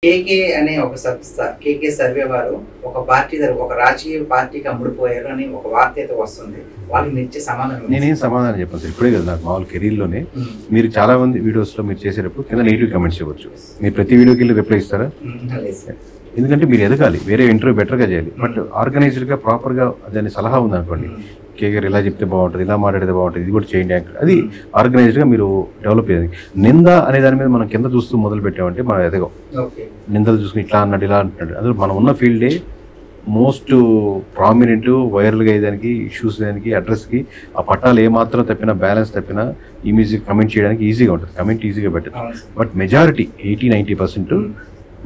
కేకే అనే ఒక సంస్థ కేకే సర్వే వారు ఒక పార్టీ ఒక రాజకీయ పార్టీకి అమ్ముడుపోయారు అని ఒక వార్త అయితే వస్తుంది. వాళ్ళకి నిచ్చే సమాధానం నేనేం సమాధానం చెప్పాను సార్. ఇప్పుడే కదా నాకు మామూలు కెరీర్లోనే మీరు చాలా మంది వీడియోస్లో మీరు చేసేటప్పుడు కింద నెగిటివ్ కమెంట్స్ ఇవ్వచ్చు. మీరు ప్రతి వీడియోకి వెళ్ళి రిప్లై ఇస్తారా? ఎందుకంటే మీరు ఎదగాలి, వేరే ఇంటర్వ్యూ బెటర్గా చేయాలి. బట్ ఆర్గనైజ్డ్గా ప్రాపర్గా దాని సలహా ఉందనుకోండి, కేగర్ ఇలా చెప్తే బాగుంటుంది, ఇలా మాట్లాడితే బాగుంటుంది, ఇది కూడా చేయండి, అది ఆర్గనైజ్డ్గా మీరు డెవలప్ అయ్యేది. నింద అనే దాని మీద మనం కింద చూస్తూ మొదలు పెట్టామంటే మనం ఎదగం. నిందలు చూసుకుని ఇట్లా అన్నాడు ఇలా అంటున్నాడు, అసలు మనం ఉన్న ఫీల్డే మోస్ట్ ప్రామినెంట్, వైరల్గా అయ్యేదానికి, ఇష్యూస్ దానికి, అడ్రస్కి ఆ పట్టాలు ఏమాత్రం తప్పినా, బ్యాలెన్స్ తప్పినా ఇమేజ్ కమెంట్ చేయడానికి ఈజీగా ఉంటుంది, కమెంట్ ఈజీగా పెట్టచ్చు. బట్ మెజారిటీ 80-90%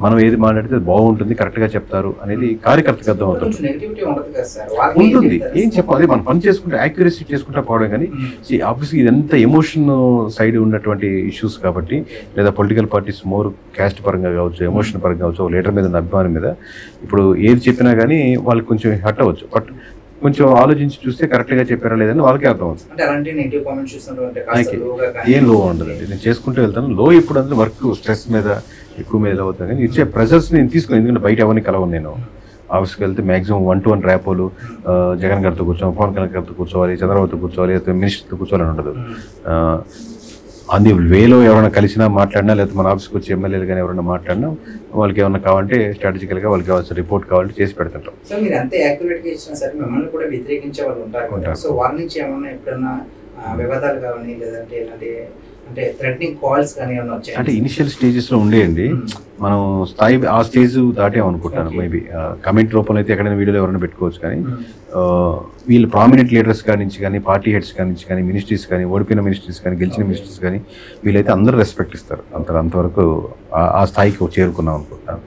మనం ఏది మాట్లాడితే బాగుంటుంది, కరెక్ట్గా చెప్తారు అనేది కార్యకర్తకు అర్థం అవుతుంది. ఉంటుంది, ఏం చెప్పాలి, మనం పని చేసుకుంటే యాక్యురసీ చేసుకుంటా పోవడం. కానీ ఆబ్వియస్లీ ఇదంతా ఎమోషన్ సైడ్ ఉన్నటువంటి ఇష్యూస్ కాబట్టి, లేదా పొలిటికల్ పార్టీస్ మోర్ క్యాస్ట్ పరంగా కావచ్చు, ఎమోషన్ పరంగా కావచ్చు, లీడర్ మీద ఉన్న అభిమానం మీద ఇప్పుడు ఏది చెప్పినా కానీ వాళ్ళకి కొంచెం హర్ట్ అవ్వచ్చు. బట్ కొంచెం ఆలోచించి చూస్తే కరెక్ట్గా చెప్పారా లేదని వాళ్ళకే అర్థం అవుతుంది. ఏం లో ఉండదండి, నేను చేసుకుంటూ వెళ్తాను. లో ఇప్పుడు అంటే వర్క్ స్ట్రెస్ మీద ఎక్కువ మీద అవుతాను, కానీ ఇచ్చే ప్రెజర్స్ నేను తీసుకుని, ఎందుకంటే బయట ఎవరిని కలవను. నేను ఆఫీస్కి వెళ్తే మాక్సిమం 1-to-1 ర్యాపోలు, జగన్ గారితో కూర్చోవాలి, పవన్ కళ్యాణ్ గారితో కూర్చోవాలి, చంద్రబాబుతో కూర్చోవాలి, లేకపోతే మినిస్టర్తో కూర్చోవాలని ఉండదు. అది వేలో ఎవరైనా కలిసినా మాట్లాడినా, లేకపోతే మన ఆఫీస్కి వచ్చి ఎమ్మెల్యేలు కానీ ఎవరైనా మాట్లాడినా, వాళ్ళకి ఏమన్నా కావాలంటే స్ట్రాటజికల్గా వాళ్ళకి కావాల్సిన రిపోర్ట్ కావాలంటే చేసి పెడుతుంటాం. సో మీరు ఎంత యాక్యురేట్గా ఇచ్చినా సరే మిమ్మల్ని కూడా వ్యతిరేకించే వాళ్ళు ఉంటారు. సో వాళ్ళ నుంచి ఏమన్నా ఎప్పుడన్నా వివాదాలు కానీ, లేదంటే ఇలాంటి అంటే థ్రెటనింగ్ కాల్స్ కానీ ఏమన్నా వచ్చాయి? అంటే ఇనిషియల్ స్టేజెస్లో ఉండేయండి, మనం స్థాయి ఆ స్టేజ్ దాటేమనుకుంటాను. మేబీ కమెంట్ రూపంలో అయితే ఎక్కడైనా వీడియోలో ఎవరైనా పెట్టుకోవచ్చు. కానీ వీళ్ళు ప్రామినెంట్ లీడర్స్ కాడి నుంచి కానీ, పార్టీ హెడ్స్ కాడి నుంచి కానీ, మినిస్ట్రీస్ కానీ, ఓడిపోయిన మినిస్ట్రీస్ కానీ, గెలిచిన మినిస్ట్రీస్ కానీ, వీళ్ళైతే అందరూ రెస్పెక్ట్ ఇస్తారు. అంతవరకు ఆ స్థాయికి చేరుకున్నాం అనుకుంటాను.